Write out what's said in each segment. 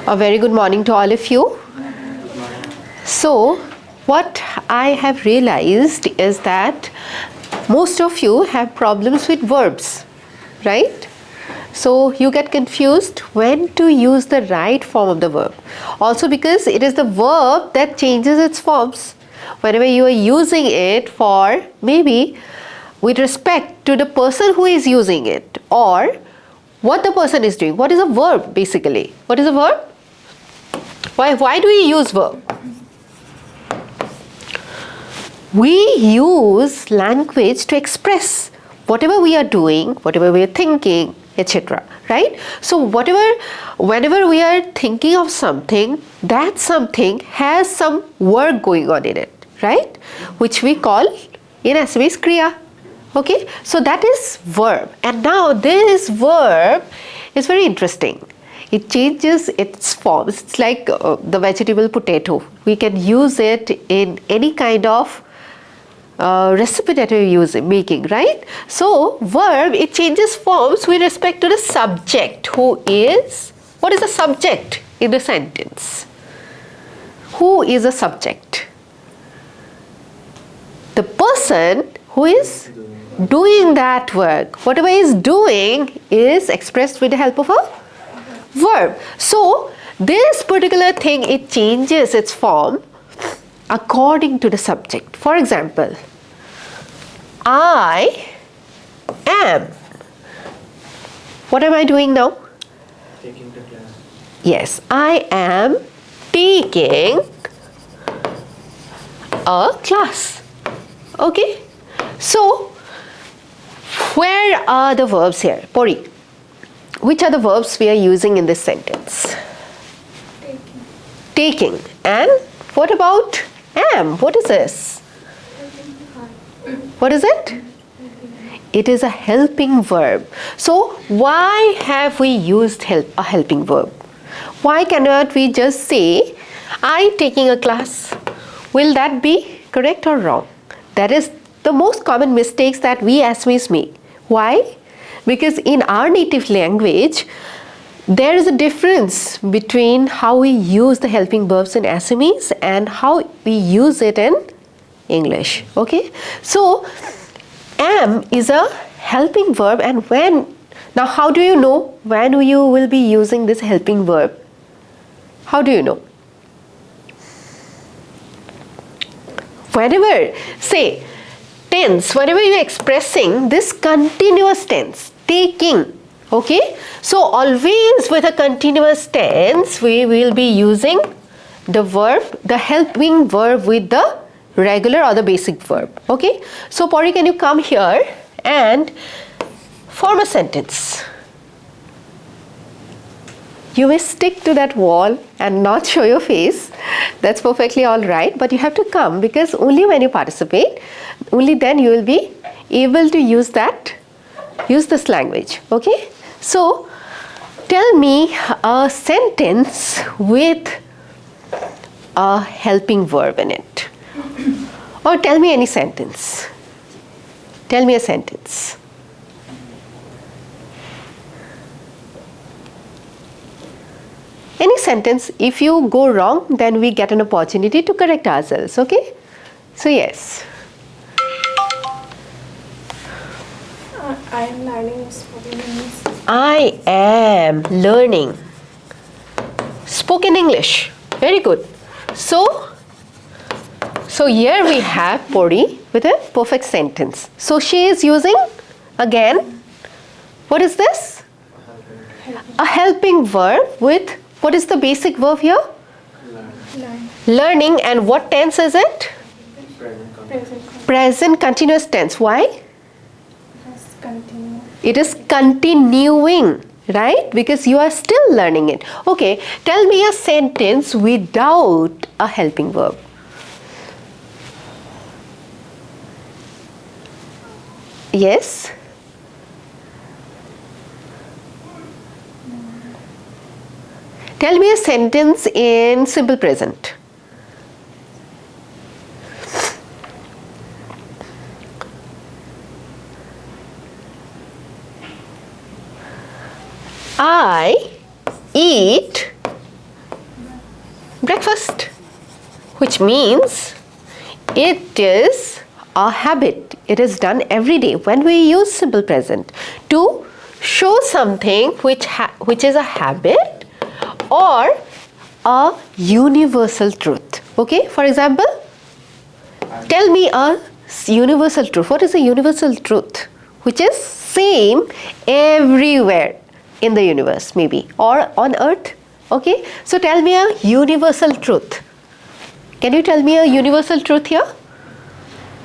A very good morning to all of you. So, what I have realized is that most of you have problems with verbs, right? So, you get confused when to use the right form of the verb. Also because it is the verb that changes its forms. Whenever you are using it for maybe with respect to the person who is using it or what the person is doing. What is a verb basically? What is a verb? Why do we use verb? We use language to express whatever we are doing, whatever we are thinking, etc. Right? So whenever we are thinking of something, that something has some work going on in it, right? Which we call in Assamese kriya. Okay, so that is verb, and now this verb is very interesting. It changes its forms. It's like the vegetable potato. We can use it in any kind of recipe that we're making, right? So verb, it changes forms with respect to the subject, who is, what is the subject in the sentence? Who is a subject? The person who is doing that work. Whatever he is doing is expressed with the help of a verb. So this particular thing, it changes its form according to the subject. For example, I am. What am I doing now? Taking the class. Yes, I am taking a class. Okay, so where are the verbs here? Pori, which are the verbs we are using in this sentence? Taking. And what about am? What is this? What is it? It is a helping verb. So why have we used a helping verb? Why cannot we just say, I taking a class? Will that be correct or wrong? That is the most common mistakes that we Assamese make. Why? Because in our native language, there is a difference between how we use the helping verbs in Assamese and how we use it in English. Okay? So, am is a helping verb, and now how do you know when you will be using this helping verb? How do you know? Whenever, say, tense, whenever you are expressing this continuous tense, taking, okay? So always with a continuous tense, we will be using the verb, the helping verb with the regular or the basic verb, okay? So Pori, can you come here and form a sentence? You may stick to that wall and not show your face. That's perfectly all right, but you have to come, because only when you participate, only then you will be able to use this language, okay? So, tell me a sentence with a helping verb in it. Or tell me any sentence. Tell me a sentence. Any sentence. If you go wrong, then we get an opportunity to correct ourselves, okay? So yes. I am learning spoken English. I am learning spoken English. Very good. So here we have Pori with a perfect sentence. So she is using, again, what is this? A helping verb with, what is the basic verb here? Learn. Learning. And what tense is it? Present continuous tense. Why? Continue. It is continuing, right? Because you are still learning it. Okay, tell me a sentence without a helping verb. Yes? Tell me a sentence in simple present. I eat breakfast, which means it is a habit. It is done every day when we use simple present to show something which is a habit or a universal truth. Okay, for example, tell me a universal truth. What is a universal truth which is same everywhere in the universe, maybe, or on earth? Okay, so tell me a universal truth. Can you tell me a universal truth here?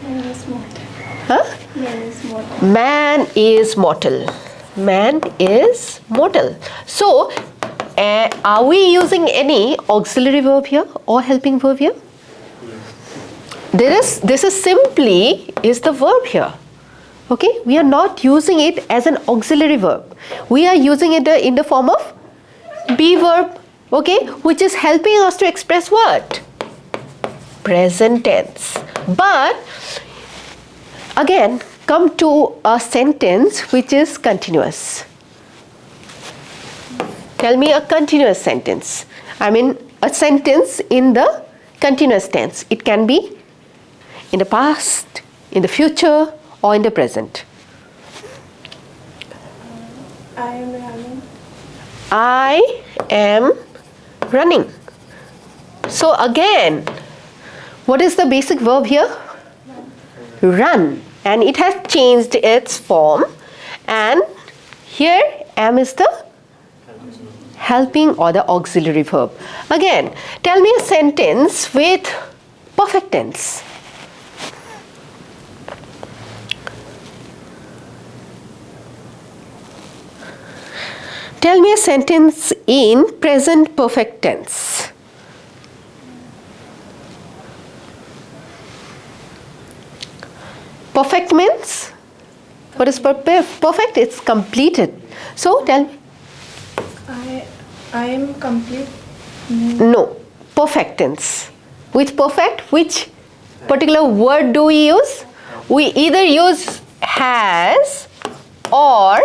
Man is mortal. Huh? Man is mortal. Man is mortal. Man is mortal. So, are we using any auxiliary verb here or helping verb here? This is simply is the verb here. Okay, we are not using it as an auxiliary verb. We are using it in the form of be verb, okay, which is helping us to express what? Present tense. But again, come to a sentence which is continuous. Tell me a continuous sentence. I mean a sentence in the continuous tense. It can be in the past, in the future, or in the present. I am running. I am running. So again, what is the basic verb here? Run. And it has changed its form. And here am is the helping or the auxiliary verb. Again, tell me a sentence with perfect tense. Tell me a sentence in present perfect tense. Perfect means, what is perfect? It's completed. So tell me. I am complete. No, perfect tense. With perfect, which particular word do we use? We either use has or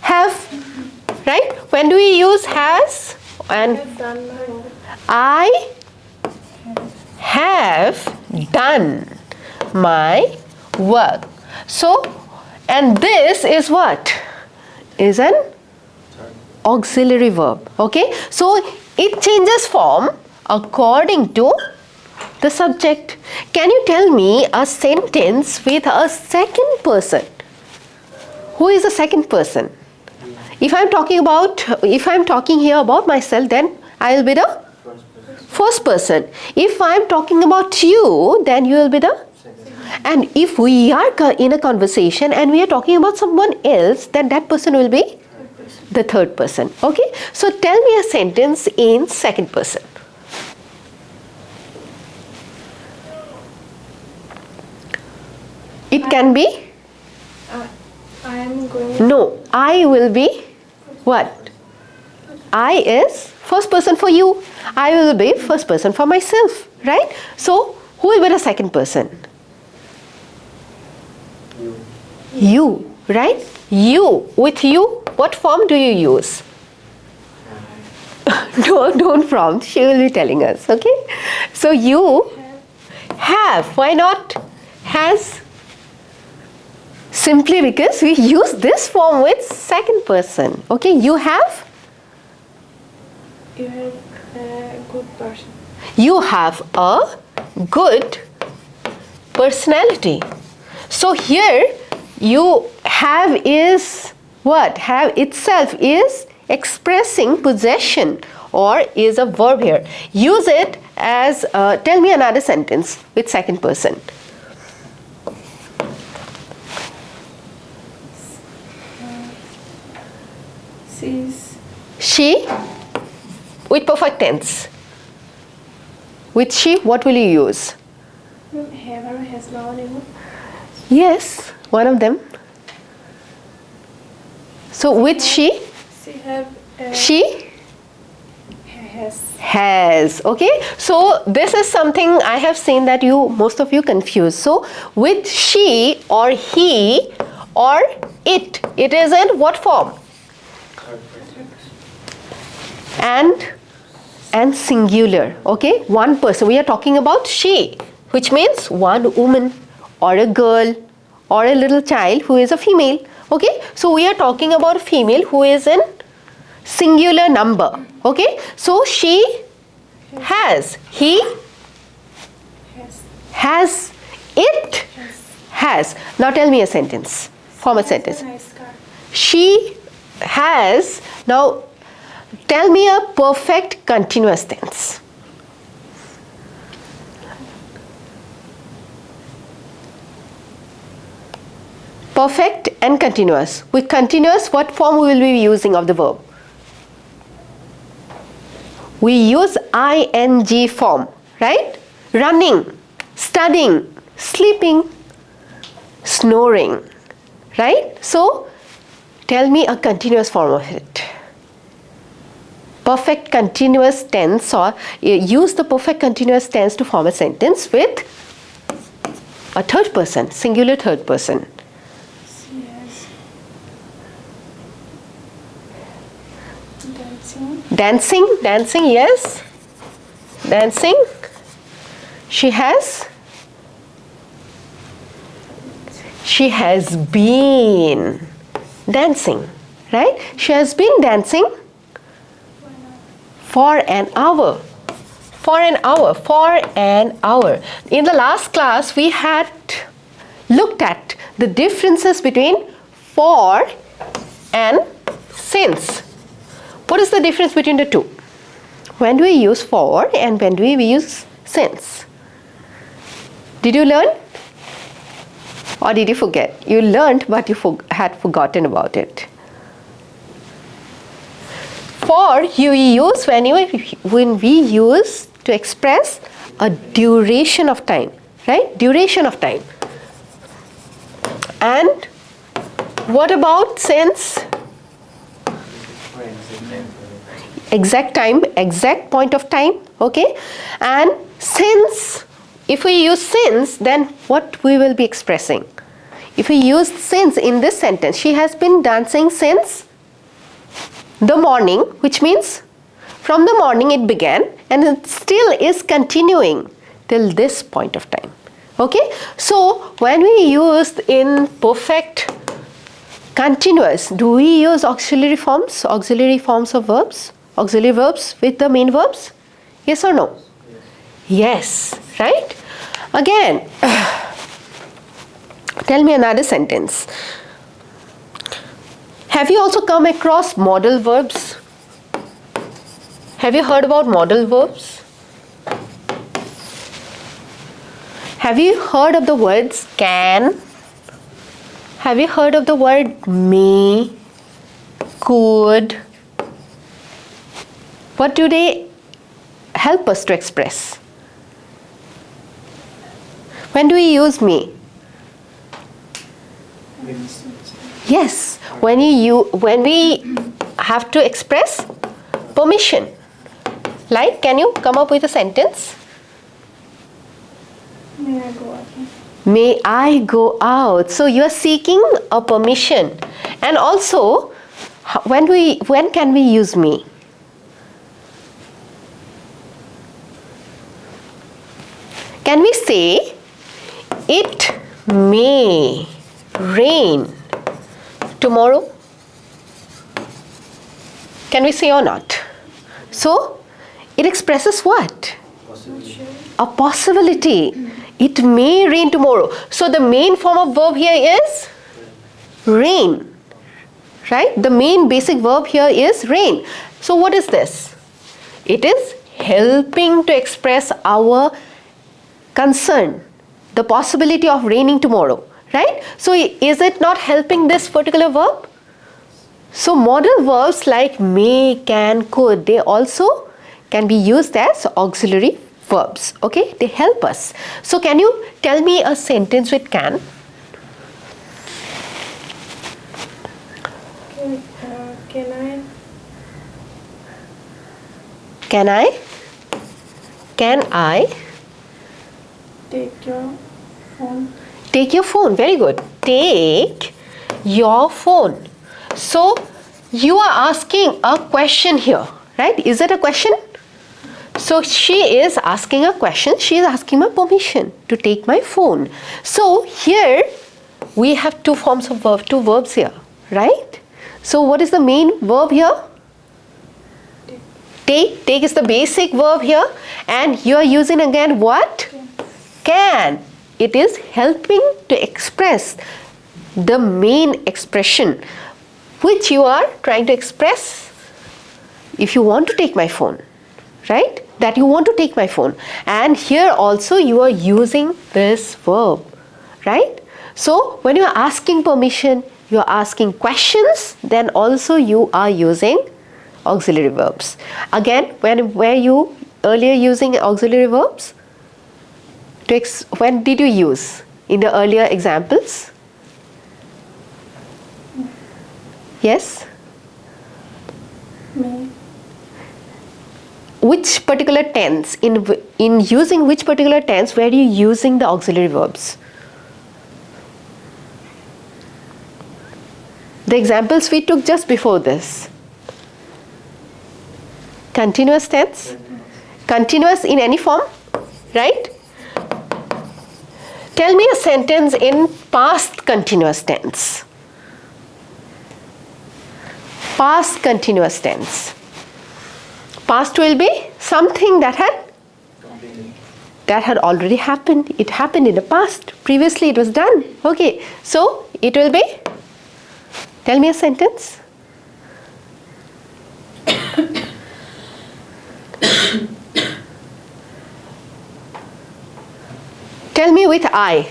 have. Right? When do we use has? And Have done my work. I have done my work. So, and this is what? Is an auxiliary verb. Okay? So, it changes form according to the subject. Can you tell me a sentence with a second person? Who is the second person? If I'm talking here about myself, then I will be the first person. If I'm talking about you, then you will be the and if we are in a conversation and we are talking about someone else, then that person will be the third person. Okay? So tell me a sentence in second person. It can be I am going. no, I will be what? I is first person for you. I will be first person for myself, right? So, who will be the second person? You, right? You. With you, what form do you use? No, don't prompt. She will be telling us, okay? So, you have. Why not has? Simply because we use this form with second person. Okay, you have? You have a good person. You have a good personality. So here you have is what? Have itself is expressing possession or is a verb here. Use it as, tell me another sentence with second person. She with perfect tense. With she, what will you use? Have or has now anymore. Yes, one of them. So with she, she has. Okay, so this is something I have seen that most of you confuse. So with she or he or it is in what form? And and singular. Okay, one person. We are talking about she, which means one woman or a girl or a little child who is a female. Okay, so we are talking about a female who is in singular number. Okay, so she has, he has, it has. Now tell me a sentence. Form a sentence. Nice car. She has. Now tell me a perfect continuous tense. Perfect and continuous. With continuous, what form we will be using of the verb? We use ing form, right? Running, studying, sleeping, snoring, right? So tell me a continuous form of it. Perfect continuous tense, or use the perfect continuous tense to form a sentence with a third person, singular third person. Yes. Dancing. Dancing, yes. Dancing. She has been dancing, right? She has been dancing for an hour. For an hour. In the last class, we had looked at the differences between for and since. What is the difference between the two? When do we use for and when do we use since? Did you learn? Or did you forget? You learned, but you had forgotten about it. For you use when we use to express a duration of time, right? Duration of time. And what about since? Exact time, exact point of time, okay? And since, if we use since, then what we will be expressing? If we use since in this sentence, she has been dancing since the morning, which means from the morning it began and it still is continuing till this point of time. Okay? So when we use in perfect continuous, do we use auxiliary forms of verbs? Auxiliary verbs with the main verbs? Yes or no? Yes, right? Again, tell me another sentence. Have you also come across modal verbs? Have you heard about modal verbs? Have you heard of the words can? Have you heard of the word may, could? What do they help us to express? When do we use may? Yes, when we have to express permission. Like, can you come up with a sentence? May I go out? May I go out? So you are seeking a permission. And also, when can we use may? Can we say, it may rain tomorrow? Can we say or not? So, it expresses what? A possibility. It may rain tomorrow. So, the main form of verb here is rain. Right? The main basic verb here is rain. So, what is this? It is helping to express our concern, the possibility of raining tomorrow, right? So is it not helping this particular verb? So modal verbs like may, can, could, they also can be used as auxiliary verbs, okay? They help us. So can you tell me a sentence with can? Can I Take your phone. Take your phone. Very good. Take your phone. So you are asking a question here, right? Is it a question? So she is asking a question. She is asking my permission to take my phone. So here we have two forms of verb, two verbs here, right? So what is the main verb here? Take. Take is the basic verb here, and you are using again what? Can. It is helping to express the main expression which you are trying to express. If you want to take my phone, right? That you want to take my phone. And here also you are using this verb, right? So when you are asking permission, you are asking questions, then also you are using auxiliary verbs. Again, when were you earlier using auxiliary verbs? When did you use in the earlier examples? Yes? Me. Which particular tense, in using which particular tense were you using the auxiliary verbs? The examples we took just before this. Continuous tense? Continuous in any form, right? Tell me a sentence in past continuous tense. Past continuous tense. Past will be something that had already happened. It happened in the past. Previously it was done. Okay, so it will be, tell me a sentence. Tell me with I.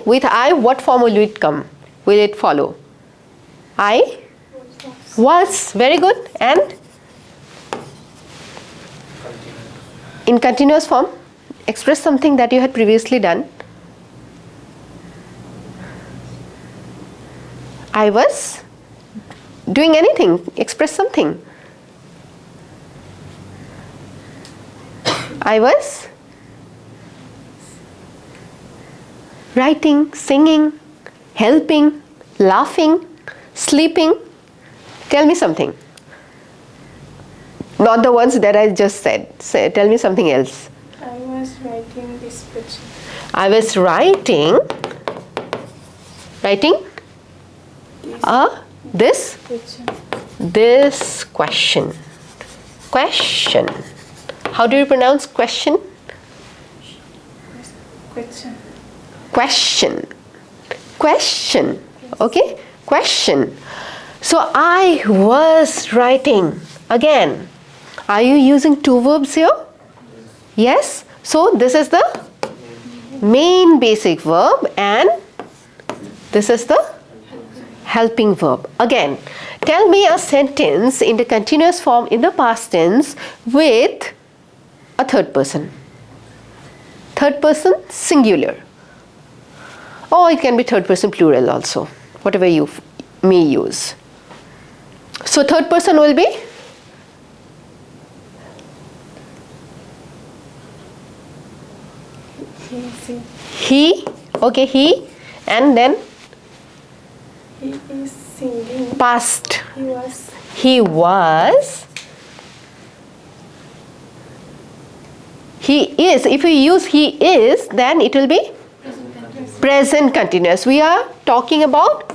With I, what form will it come? Will it follow? I was. Very good. And in continuous form, express something that you had previously done. I was doing anything. Express something. I was writing, singing, helping, laughing, sleeping. Tell me something. Not the ones that I just said. Tell me something else. I was writing this picture. I was writing this Picture. this question. Question. How do you pronounce question? Question. Question. Question. Okay? Question. So I was writing. Again, are you using two verbs here? Yes? So this is the main basic verb and this is the helping verb. Again, tell me a sentence in the continuous form in the past tense with a third person. Third person singular. Or it can be third person plural also, whatever you may use. So third person will be he, okay, he, and then He is singing. past. He was. He was. He is. If we use he is, then it will be present continuous. We are talking about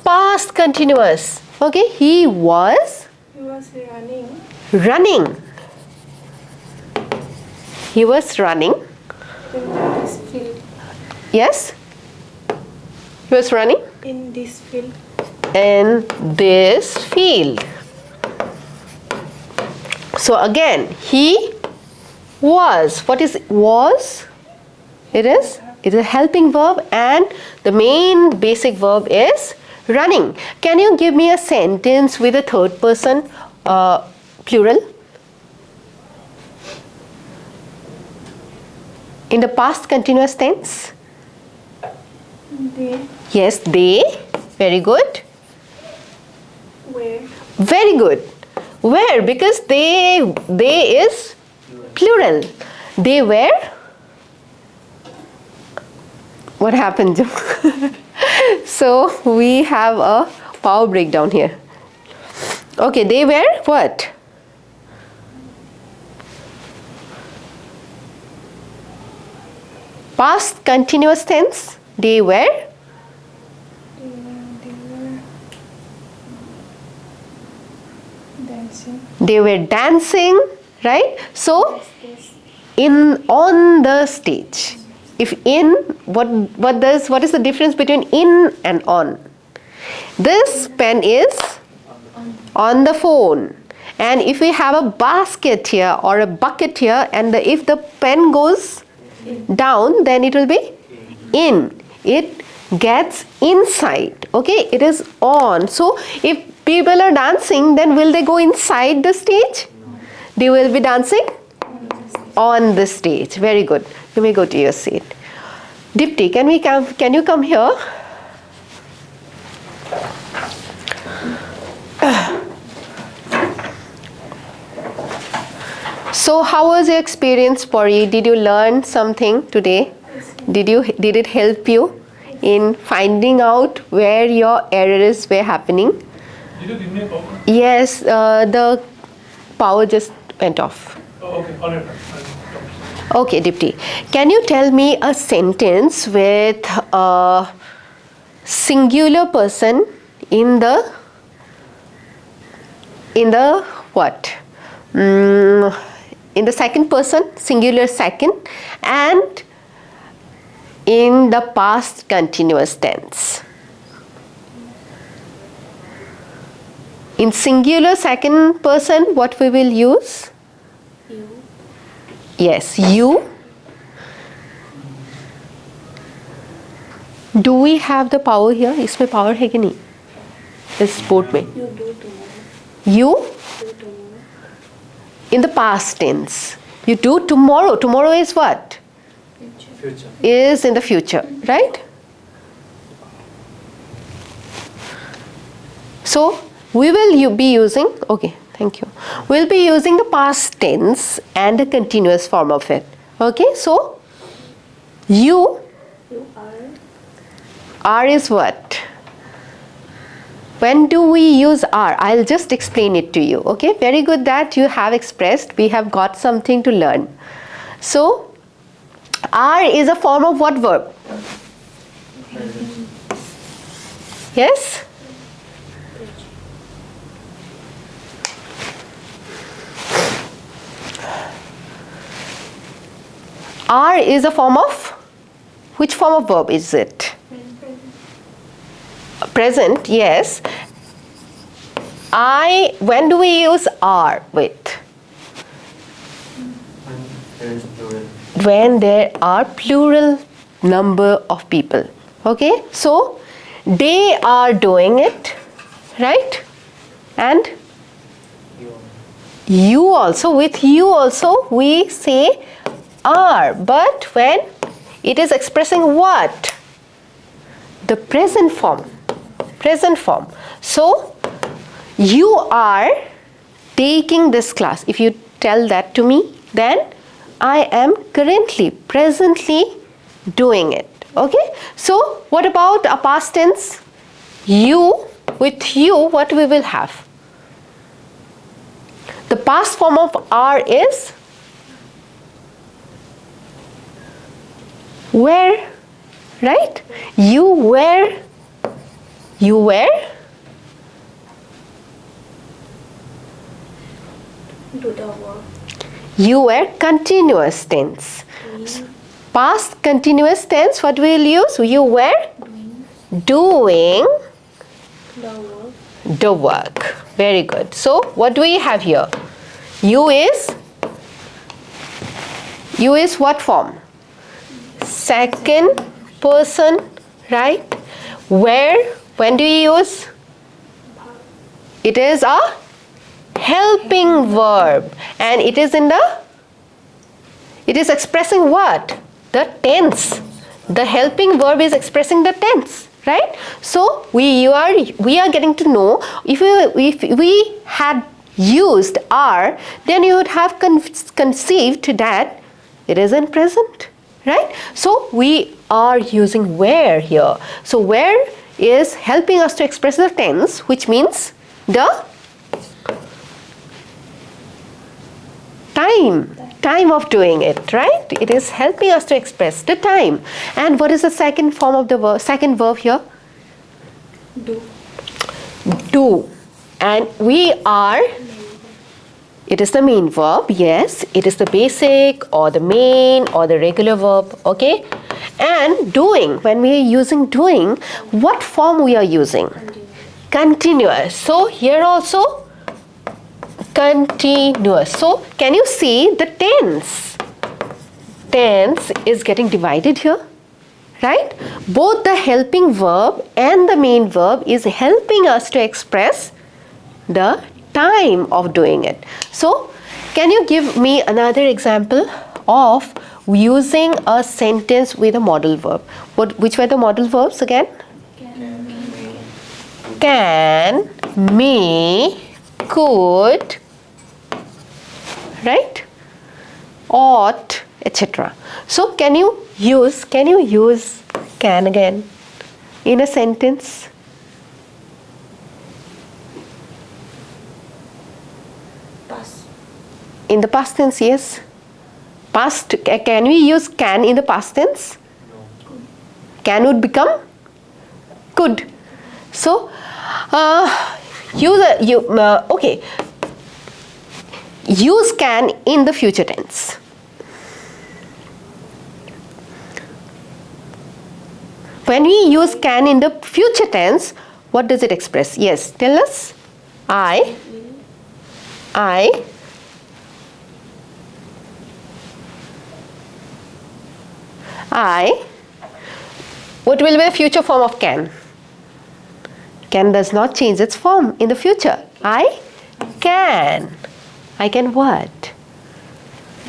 past continuous. Okay, he was He was running running. He was running. in this field. Yes? He was running In this field. in this field. So again, he was. What is was? It is a helping verb and the main basic verb is running. Can you give me a sentence with a third person plural? In the past continuous tense? They Yes, they. Very good. were. Very good. Where? Because they is plural. They were. What happened? So we have a power breakdown here. Okay, they were what? Past continuous tense. They were Dancing. they were dancing, right? So Yes. on the stage. If in, what is the difference between in and on? This pen is on the phone, and if we have a basket here or a bucket here, and if the pen goes down, then it will be in. It gets inside. Okay, it is on. So if people are dancing, then will they go inside the stage? They will be dancing on the stage. Very good. You may go to your seat. Dipti, can you come here? So how was your experience, Pori? Did you learn something today? Did it help you in finding out where your errors were happening? Did you give me a power? Yes, the power just went off. Oh, okay, all right. Okay, Dipti. Can you tell me a sentence with a singular person in the what? In the second person, singular second, and in the past continuous tense. In singular second person, what we will use? You. Yes, you. Do we have the power here? इसमें power है कि नहीं? इस board में. You do tomorrow. You Do tomorrow. in the past tense. You do tomorrow. Tomorrow is what? Future. Is in the future, right? So we will be using, okay, thank you. We'll be using the past tense and the continuous form of it. Okay, so you You are. is what? When do we use are? I'll just explain it to you. Okay, very good that you have expressed. We have got something to learn. So are is a form of what verb? Yes? Are is a form of, which form of verb is it? Present, yes. When do we use are with? There is plural. When there are plural number of people. Okay, so they are doing it, right? And you also, with you also we say are, but when it is expressing what? The present form. Present form. So you are taking this class. If you tell that to me, then I am currently, presently doing it. Okay, so what about a past tense? You, with you, what we will have? The past form of are is were, right? You were Do the work. you were continuous tense. Past continuous tense, what we will use? You were doing The work. the work. Very good. So what do we have here? You is what form? Second person, right? Where, when do you use? It is a helping verb, and it is expressing what? The tense. The helping verb is expressing the tense, right? So we are getting to know, if we had used are, then you would have conceived that it is in present, right? So we are using where here. So where is helping us to express the tense, which means the time of doing it, right? It is helping us to express the time. And what is the second form of the verb, second verb here? Do. Do. And we are, it is the main verb, yes. It is the basic or the main or the regular verb, okay? And doing, when we are using doing, what form we are using? Continuous. So here also, continuous. So can you see the tense? Tense is getting divided here, right? Both the helping verb and the main verb is helping us to express the time of doing it. So can you give me another example of using a sentence with a modal verb? Which were the modal verbs again? Can, may, could, right? Ought, etc. So can you use can again in a sentence? Pass. In the past tense, yes. Past, can we use can in the past tense? No. Can would become could. So okay. Use can in the future tense. When we use can in the future tense, what does it express? Yes, tell us. I. What will be the future form of can? Can does not change its form in the future. I can. I can what?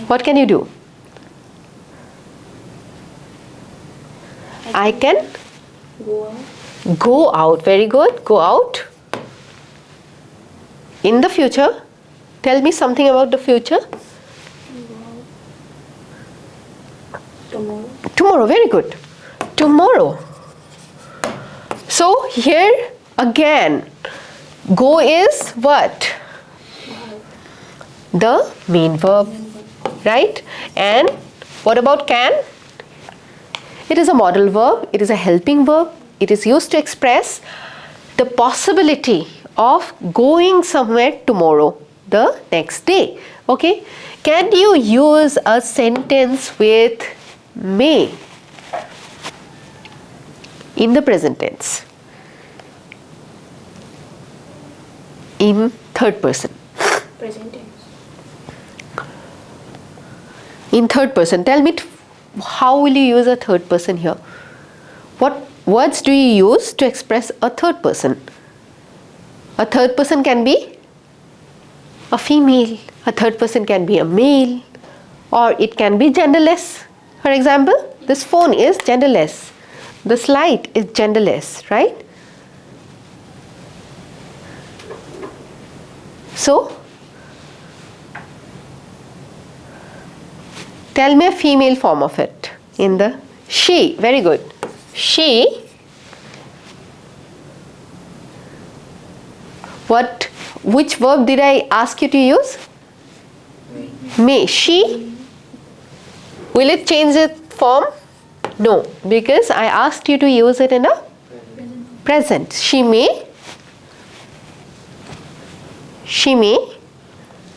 What can you do? I can Go out. go out. Very good. Go out. In the future, tell me something about the future. Go out. Tomorrow. Tomorrow. Very good. Tomorrow. So here again, go is what? The main verb, right? And what about can? It is a modal verb, it is a helping verb, it is used to express the possibility of going somewhere tomorrow, the next day. Okay? Can you use a sentence with may in the present tense? In third person. Present tense. In third person, tell me how will you use a third person here? What words do you use to express a third person? A third person can be a female, a third person can be a male, or it can be genderless. For example, this phone is genderless, this light is genderless, right? So, tell me a female form of it. In the she, very good. She, which verb did I ask you to use? May. She, will it change its form? No, because I asked you to use it in a present. She may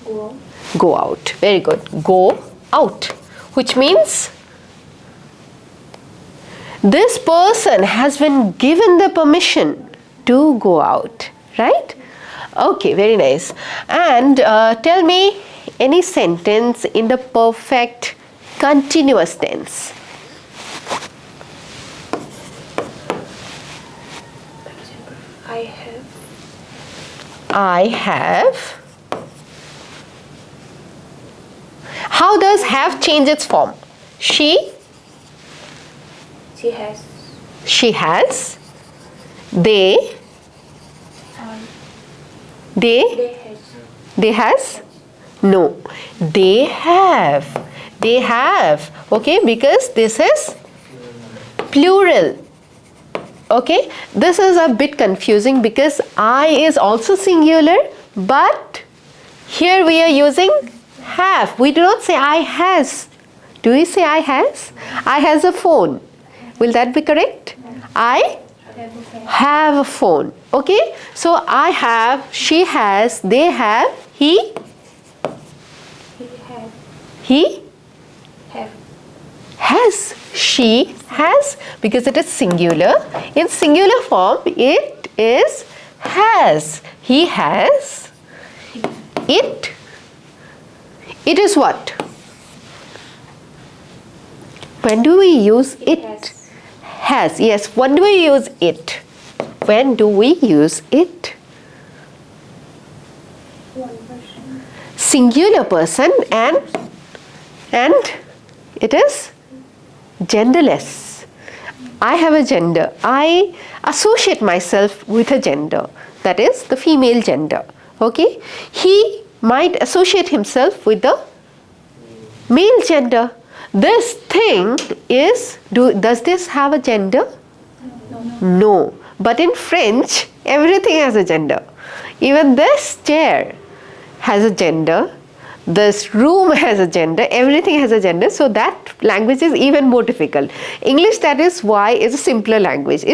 Go out. go out. Very good. Go out, which means this person has been given the permission to go out, right? Okay, very nice. And tell me any sentence in the perfect continuous tense. For example, I have. I have. How does have change its form? She has. She has. They They has. They has? No. They have. They have. Okay, because this is plural. Okay, this is a bit confusing because I is also singular, but here we are using have. We do not say I has. Do we say I has? I has a phone. Will that be correct? I have a phone. Okay, so I have, she has, they have, He have. he Have. has, she has, because it is singular. In singular form, it is has. He has. It. It is what? When do we use it? Has. Yes. When do we use it? When do we use it? One person. Singular person and it is genderless. I have a gender. I associate myself with a gender, that is the female gender. Okay, he might associate himself with the male gender. This thing is, does this have a gender? No. But in French, everything has a gender. Even this chair has a gender. This room has a gender. Everything has a gender. So that language is even more difficult. English, that is why, is a simpler language.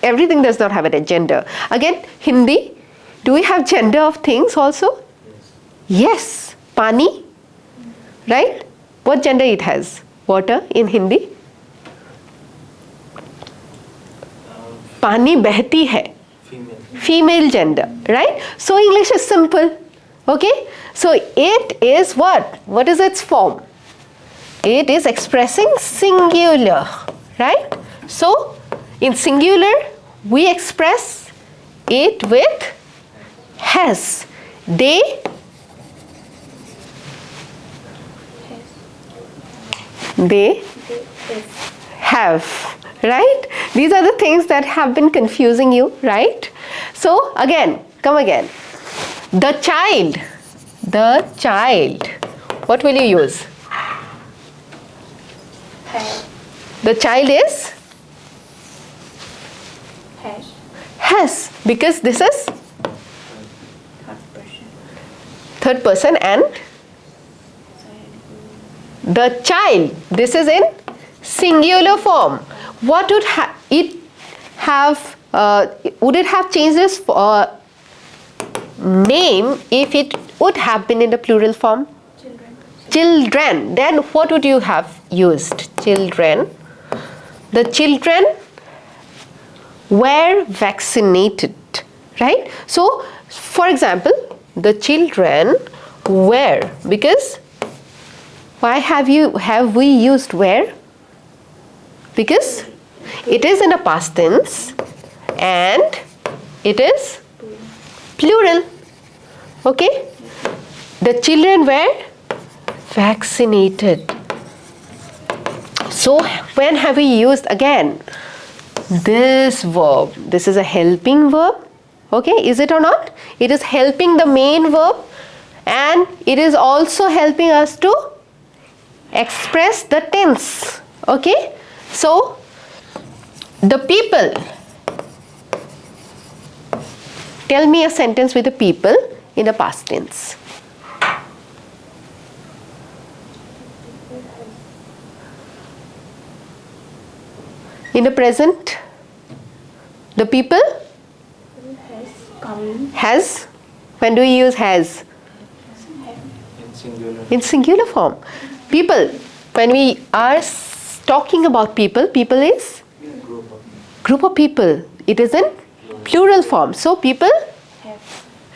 Everything does not have a gender. Again, Hindi, do we have gender of things also? Yes. Pani, right? What gender it has? Water in Hindi? Pani behti hai. Female. Female gender, right? So English is simple. Okay? So it is what? What is its form? It is expressing singular, right? So in singular, we express it with has. They have, right? These are the things that have been confusing you, right? So again, come again. The child. What will you use? Have. The child is has, because this is Third person. third person and the child. This is in singular form. What would it have? Would it have changed its name if it would have been in the plural form? Children. Children. Then what would you have used? Children. The children were vaccinated, right? So, for example, the children were, because why have we used were? Because it is in a past tense and it is plural. Okay? The children were vaccinated. So when have we used again this verb? This is a helping verb. Okay, is it or not? It is helping the main verb and it is also helping us to express the tense. Okay, so the people. Tell me a sentence with the people in the past tense. In the present, the people Has come. has. When do we use has? In singular. In singular form. People, when we are talking about people, people is group of people. It is in plural form. So people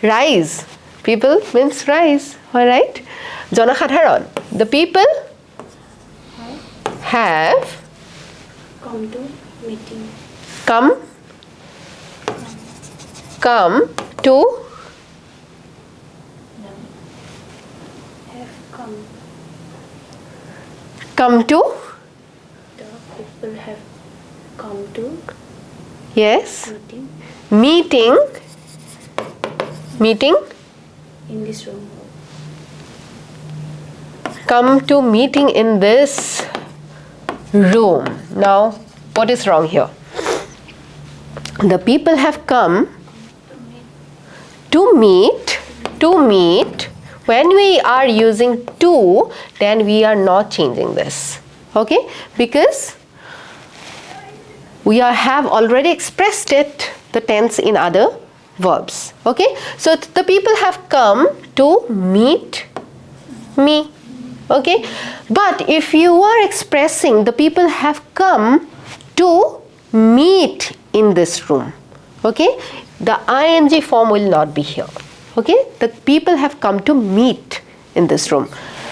rise. People means rise. Alright? Jonakadharon. The people have Come to meeting. come to Have come. come to The people have come to yes meeting meeting in this room. come to meeting in this room. Now, what is wrong here? The people have come to meet. When we are using to, then we are not changing this. Okay? Because we have already expressed it, the tense in other verbs. Okay? So the people have come to meet me. Okay? But if you are expressing the people have come to meet in this room, okay, the ing form will not be here. Okay? The people have come to meet in this room.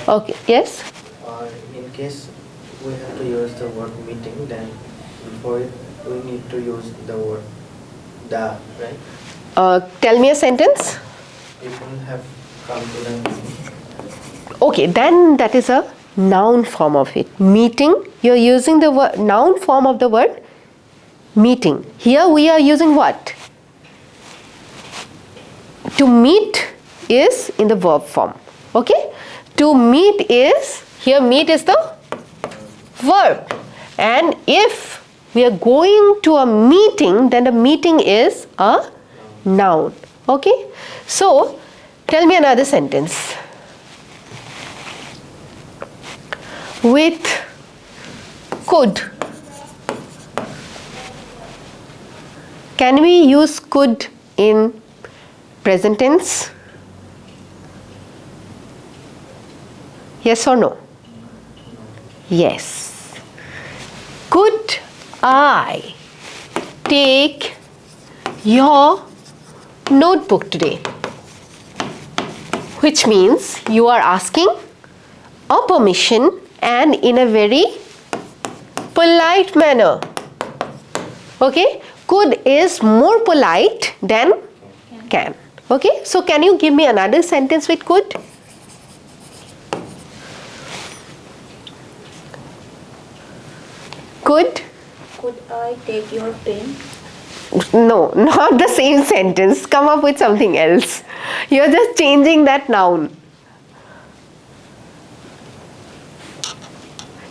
Okay, yes? In case we have to use the word meeting, then before it we need to use the word the, right? Tell me a sentence. People have come to the meeting. Okay, then that is a noun form of it. Meeting, you're using the word, noun form of the word meeting. Here we are using what? To meet is in the verb form. Okay? To meet is, here meet is the verb. And if we are going to a meeting, then the meeting is a noun. Okay? So, tell me another sentence. With could. Can we use could in present tense? Yes or no? Yes. Could I take your notebook today? Which means you are asking a permission and in a very polite manner. Okay? Could is more polite than can. Okay? So can you give me another sentence with could? Could? Could I take your pen? No, not the same sentence. Come up with something else. You're just changing that noun.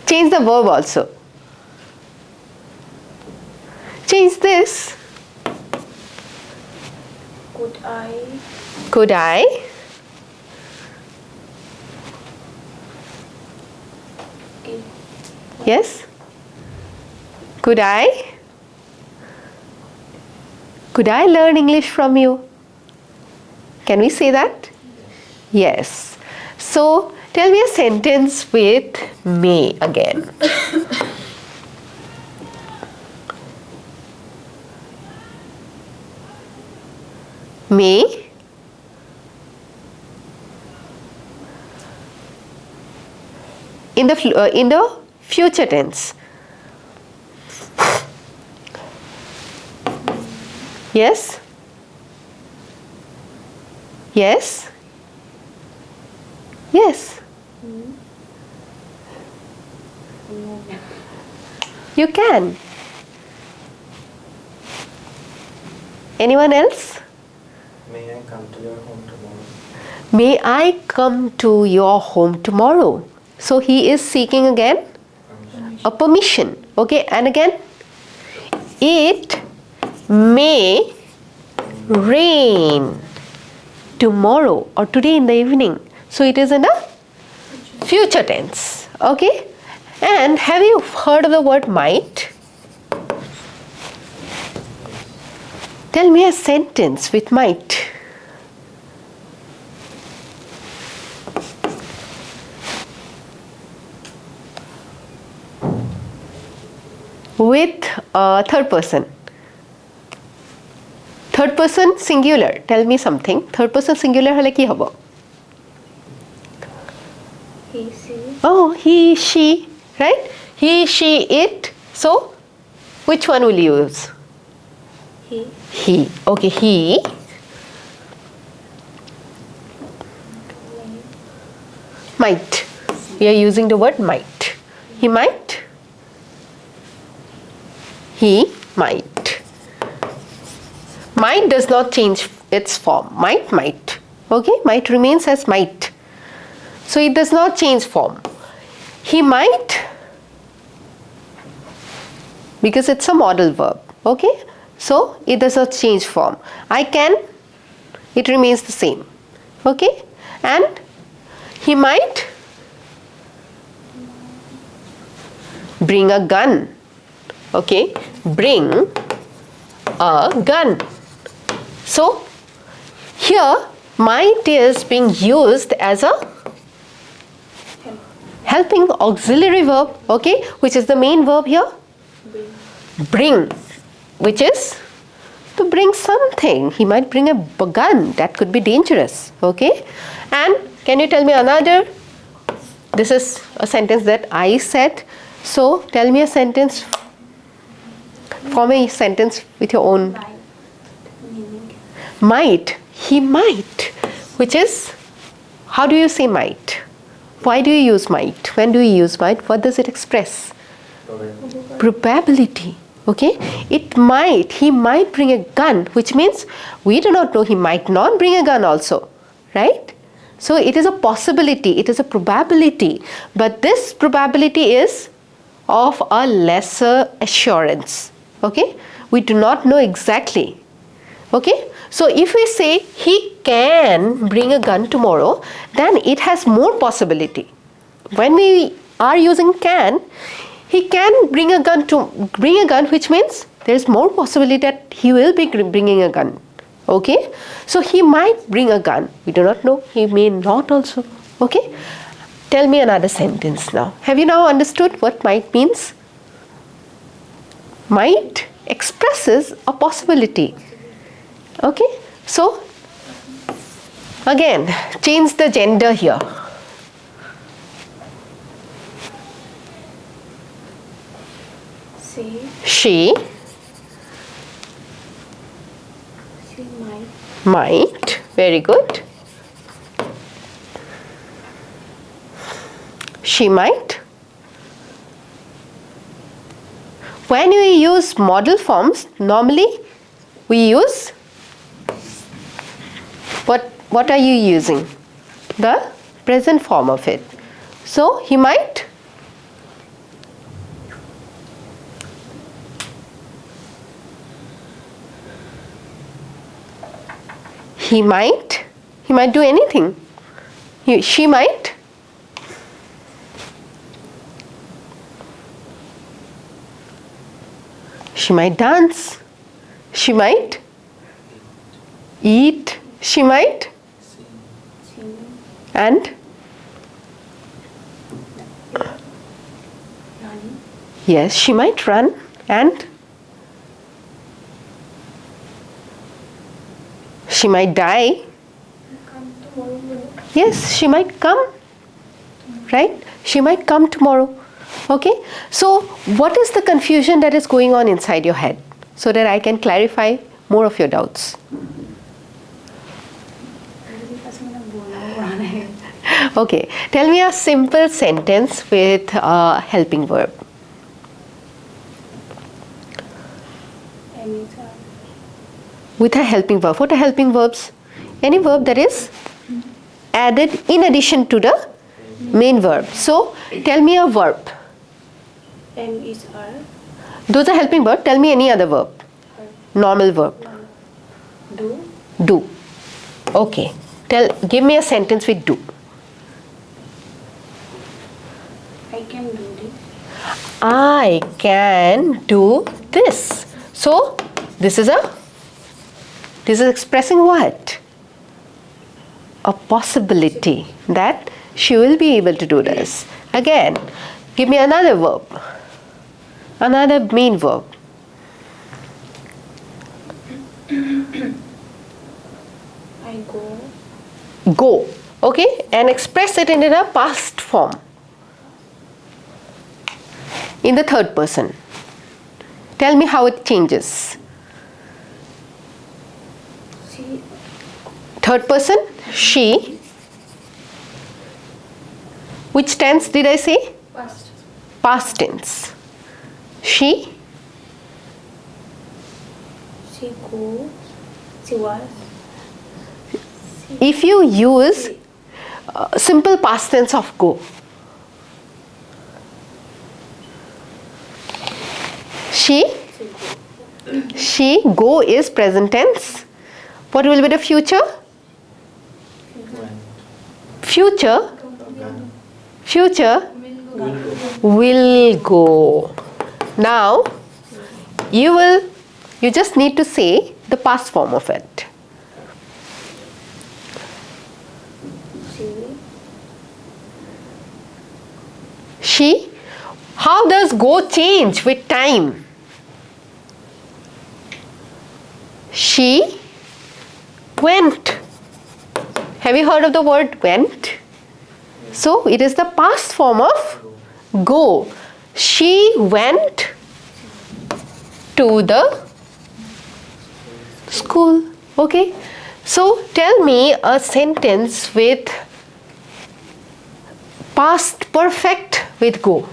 Change the verb also. Change this. Could I Could I? give? Yes? Could I? Could I learn English from you? Can we say that? Yes. So, tell me a sentence with may again. May. In the future tense. Yes? Yes? Yes. You can. Anyone else? May I come to your home tomorrow? May I come to your home tomorrow? So he is seeking again a permission. Okay, and again, it may rain tomorrow or today in the evening. So it is in a future tense. Okay, and have you heard of the word might? Tell me a sentence with might. With third person. Third person singular. Tell me something. Third person singular hole ki hobo? He, she. Oh, he, she, right? He, she, it. So, which one will you use? He. He. Okay, he. Might. We are using the word might. He might. He might. Might does not change its form. Might. Okay? Might remains as might. So it does not change form. He might, because it's a modal verb, okay? So it does not change form. I can, it remains the same, okay? And he might bring a gun, okay? Bring a gun. So here might is being used as a helping auxiliary verb, okay, which is the main verb here. Bring, which is to bring something. He might bring a gun. That could be dangerous, okay? And can you tell me another? This is a sentence that I said. So tell me a sentence. Form a sentence with your own. Meaning. Might. He might, which is, how do you say might? Why do you use might? When do you use might? What does it express? Probability. Okay? It might, he might bring a gun, which means we do not know, he might not bring a gun also. Right? So it is a possibility, it is a probability. But this probability is of a lesser assurance. Okay? We do not know exactly. Okay? So if we say he can bring a gun tomorrow, then it has more possibility. When we are using can, he can bring a gun, which means there is more possibility that he will be bringing a gun. Okay? So he might bring a gun. We do not know. He may not also. Okay? Tell me another sentence now. Have you now understood what might means? Might expresses a possibility. Okay? So, again, change the gender here. She might. Might. Very good. She might. When we use modal forms, normally we use, what are you using? The present form of it. So he might. He might do anything. She might. She might dance. She might eat. She might. And? Run. Yes, she might run. And? She might die. Come tomorrow. Yes, she might come. Right? She might come tomorrow. Okay? So, what is the confusion that is going on inside your head? So that I can clarify more of your doubts. Okay, tell me a simple sentence with a helping verb. With a helping verb. What are helping verbs? Any verb that is added in addition to the main verb. So, tell me a verb. M is R. Those are helping verb. Tell me any other verb. Normal verb. Do. Do. Okay. Give me a sentence with do. I can do this. I can do this. So, this is expressing what? A possibility that she will be able to do this. Again, give me another verb. Another main verb. I go. Go. Okay? And express it in a past form. In the third person. Tell me how it changes. She. Third person, she. Which tense did I say? Past. Past tense. She. She go. She was. If you use simple past tense of go? She go is present tense. What will be the future? When? Future Will go. will go. Now you just need to say the past form of it. She. How does go change with time? She went. Have you heard of the word went? So it is the past form of go. She went to the school. Okay. So tell me a sentence with past perfect with go.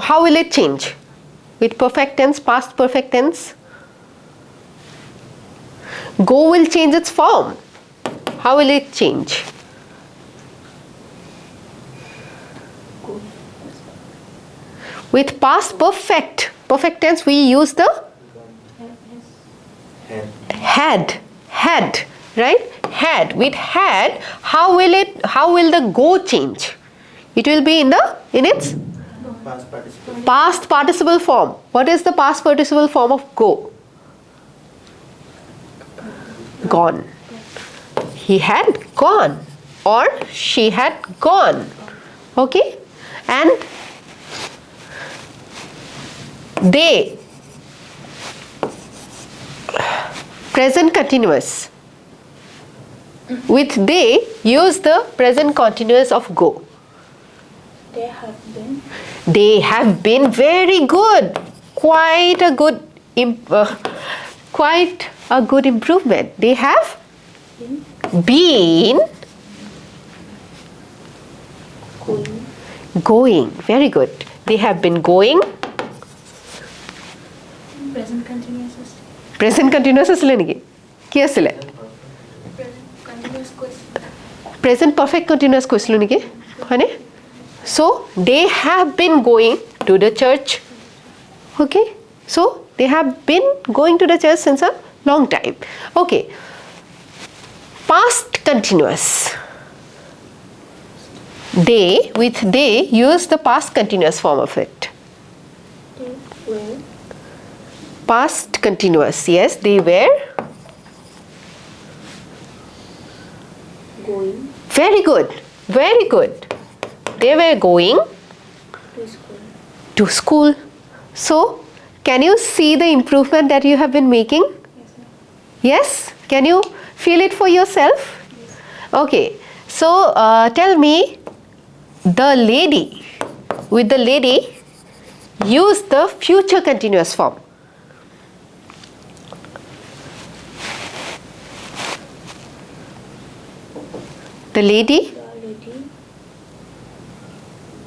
How will it change? With perfect tense, past perfect tense? Go will change its form. How will it change? With past perfect tense, we use the had, right? Had. With had, how will the go change? It will be in its Past participle. past participle form. What is the past participle form of go? Gone. He had gone or she had gone. Okay? And they, present continuous. With they, use the present continuous of go. They have been. They have been very good. Quite a good improvement. They have been going. Very good. They have been going. Present continuous. Present continuous asile niki? Ki asile? Present continuous question. Present perfect continuous কৈছিলো niki? Hane? So they have been going to the church. Okay? So they have been going to the church since a long time. Okay. Past continuous. They, with they, use the past continuous form of it. They were. Past continuous, yes, they were. Going Very good, very good. They were going to school. to school. So, can you see the improvement that you have been making? Yes, ma'am. Yes? Can you feel it for yourself? Okay. So, tell me, the lady, with the lady, use the future continuous form. The lady? The lady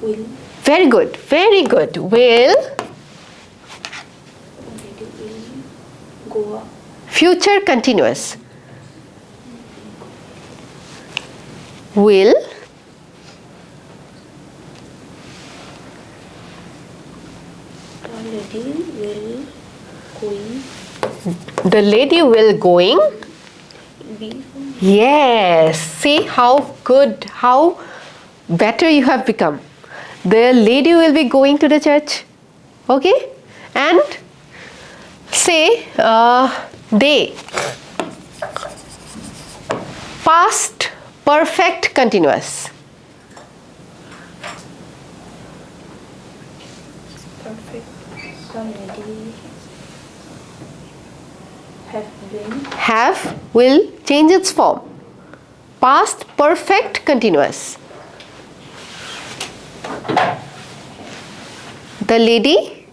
will. Very good, very good. Will, The lady will go up. future continuous. Will, The lady will going. the lady will going. Be. Yes, see how good, how better you have become. The lady will be going to the church. Okay? And say they. Past perfect continuous. Perfect. The lady have been. Have will change its form. Past perfect continuous. The lady,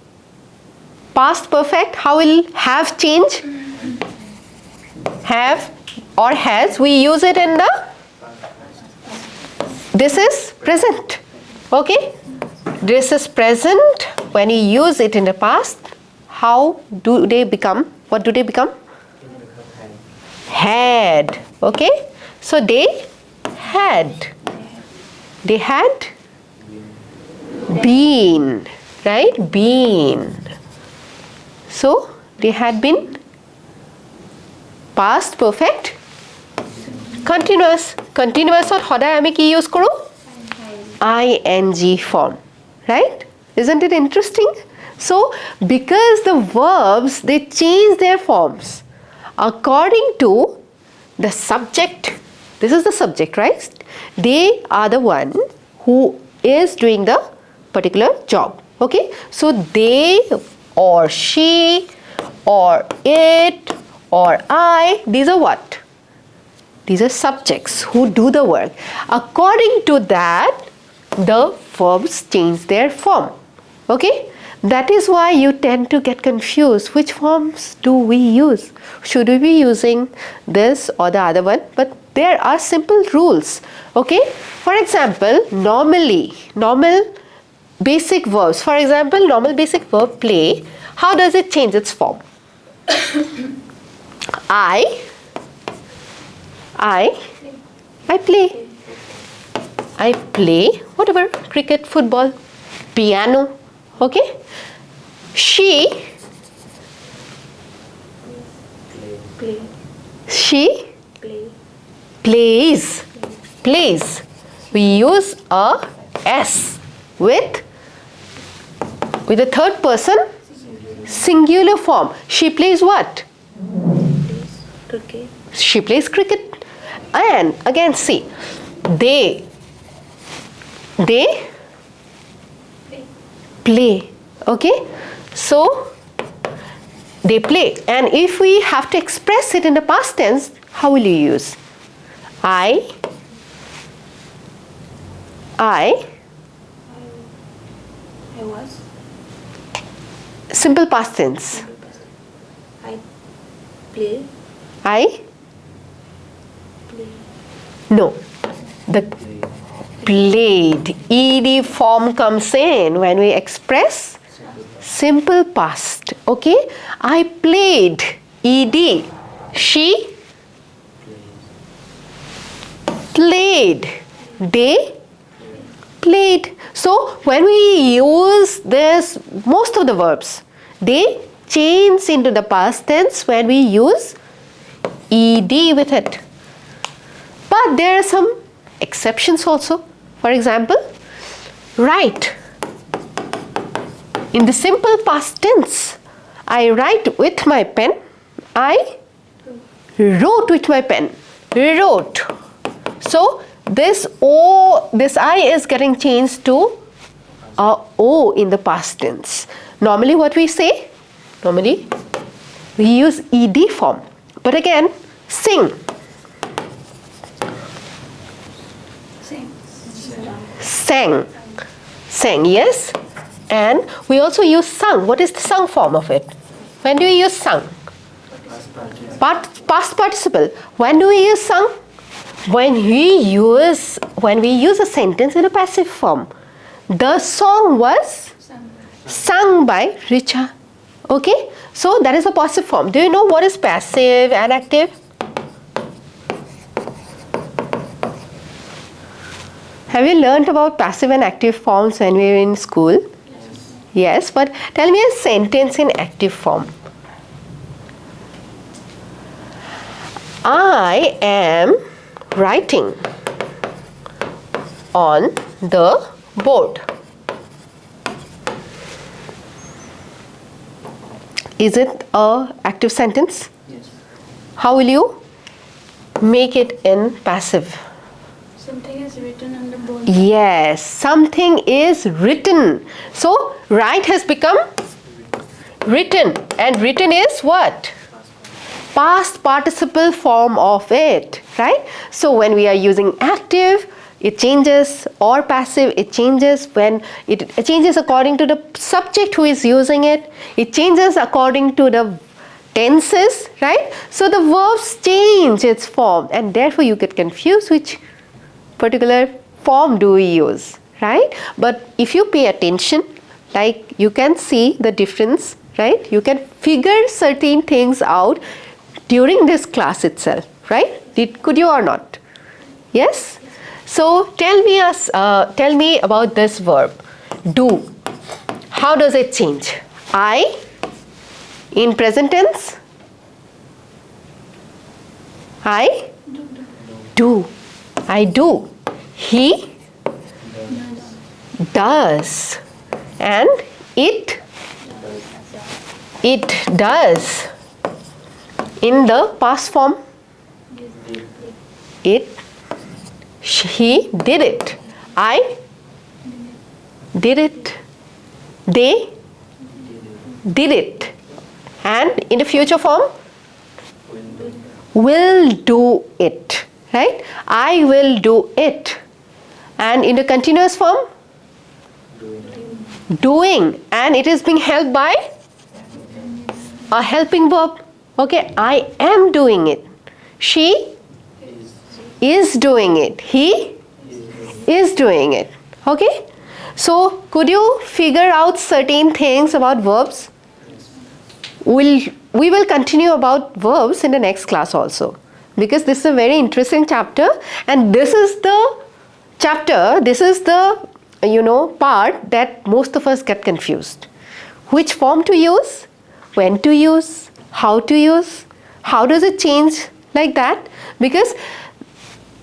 past perfect, how will have change? Have or has, we use it in the, this is present. Okay? This is present. When you use it in the past, how do they become? What do they become? had. Okay, so they had been, right? Been. So they had been past perfect continuous. Continuousত সদায় আমি কি use কৰোঁ? ing form, right? Isn't it interesting? So because the verbs, they change their forms according to the subject. This is the subject, right? They are the one who is doing the particular job. Okay, so they or she or it or I, these are what? These are subjects who do the work. According to that, the verbs change their form. Okay, that is why you tend to get confused. Which forms do we use? Should we be using this or the other one? But there are simple rules. Okay, for example, normal basic verbs. For example, normal basic verb play. How does it change its form? I play whatever, cricket, football, piano. Okay, she plays. We use a s with the third person singular form. She plays what? Cricket. She plays cricket. And again, see, they play. Okay, so they play. And if we have to express it in the past tense, how will you use? I was. simple past tense. I play. I no, the played ed form comes in when we express simple past. Okay, I played ed, she played, they played. So when we use this, most of the verbs, they change into the past tense when we use ed with it. But there are some exceptions also. For example, write. In the simple past tense, I write with my pen. I wrote with my pen. Wrote. So this O, this I is getting changed to a O in the past tense. Normally what we say? Normally we use ed form. But again, sing. Sang, yes. And we also use sung. What is the sung form of it? When do we use sung? Past participle. When do we use sung? When we use a sentence in a passive form. The song was sung by Richa. Okay, so that is a passive form. Do you know what is passive and active? Have you learnt about passive and active forms when we were in school? Yes, but tell me a sentence in active form. I am writing on the board. Is it an active sentence? Yes. How will you make it in passive? Something is written on the board. Yes, something is written. So write has become written, and written is what? Past participle form of it, right? So when we are using active, it changes, or passive, it changes when it changes according to the subject who is using it. It changes according to the tenses, right? So the verbs change its form, and therefore you get confused which particular form do we use, right? But if you pay attention, like you can see the difference, right? You can figure certain things out during this class itself, right? Could you or not? Yes? So tell me about this verb, do. How does it change? I in present tense? I do. I do. He does. And it does. In the past form, he did it. I did it. They did it. And in the future form, will do it. Right? I will do it. And in the continuous form, doing. And it is being helped by a helping verb. Okay, I am doing it. She is doing it. He is doing it. Okay? So, could you figure out certain things about verbs? We will continue about verbs in the next class also, because this is a very interesting chapter, and this is the chapter, this is the part that most of us get confused. Which form to use, when to use, how does it change like that? Because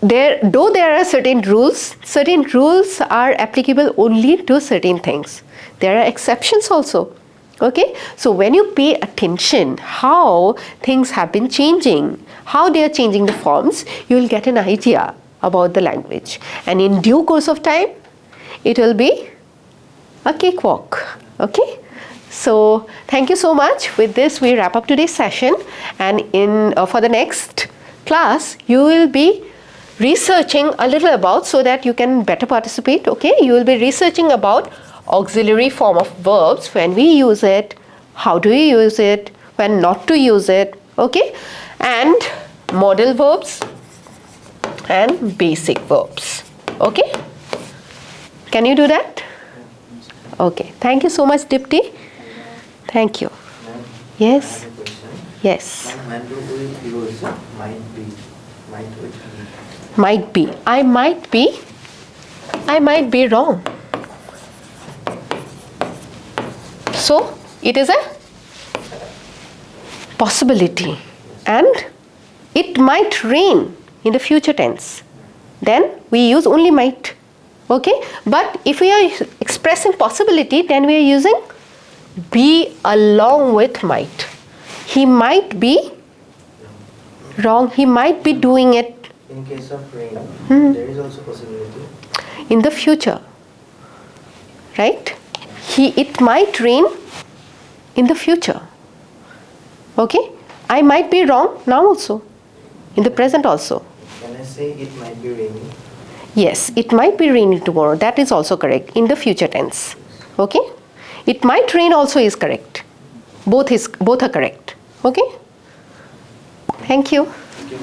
though there are certain rules are applicable only to certain things. There are exceptions also. Okay, so when you pay attention how things have been changing, how they are changing the forms, you will get an idea about the language, and in due course of time it will be a cakewalk. Okay, so thank you so much. With this we wrap up today's session, and for the next class you will be researching a little about, so that you can better participate. Okay, you will be researching about auxiliary form of verbs, when we use it, how do we use it, when not to use it, okay, and modal verbs and basic verbs. Okay, can you do that? Okay, thank you so much, Dipti. Thank you. Ma'am, Yes. I have a question. Yes. Ma'am, when do we use might be? Might with be? Might be. I might be wrong. So it is a possibility, and it might rain in the future tense. Then we use only might. Okay, but if we are expressing possibility, then we are using be along with might. He might be wrong. He might be doing it In case of rain, there is also possibility. in the future, right? It might rain in the future. Okay, I might be wrong now also, in the present also. Can I say it might be raining? Yes, it might be raining tomorrow. That is also correct in the future tense. Okay, it might rain also is correct. Both are correct. Okay, thank you. Thank you.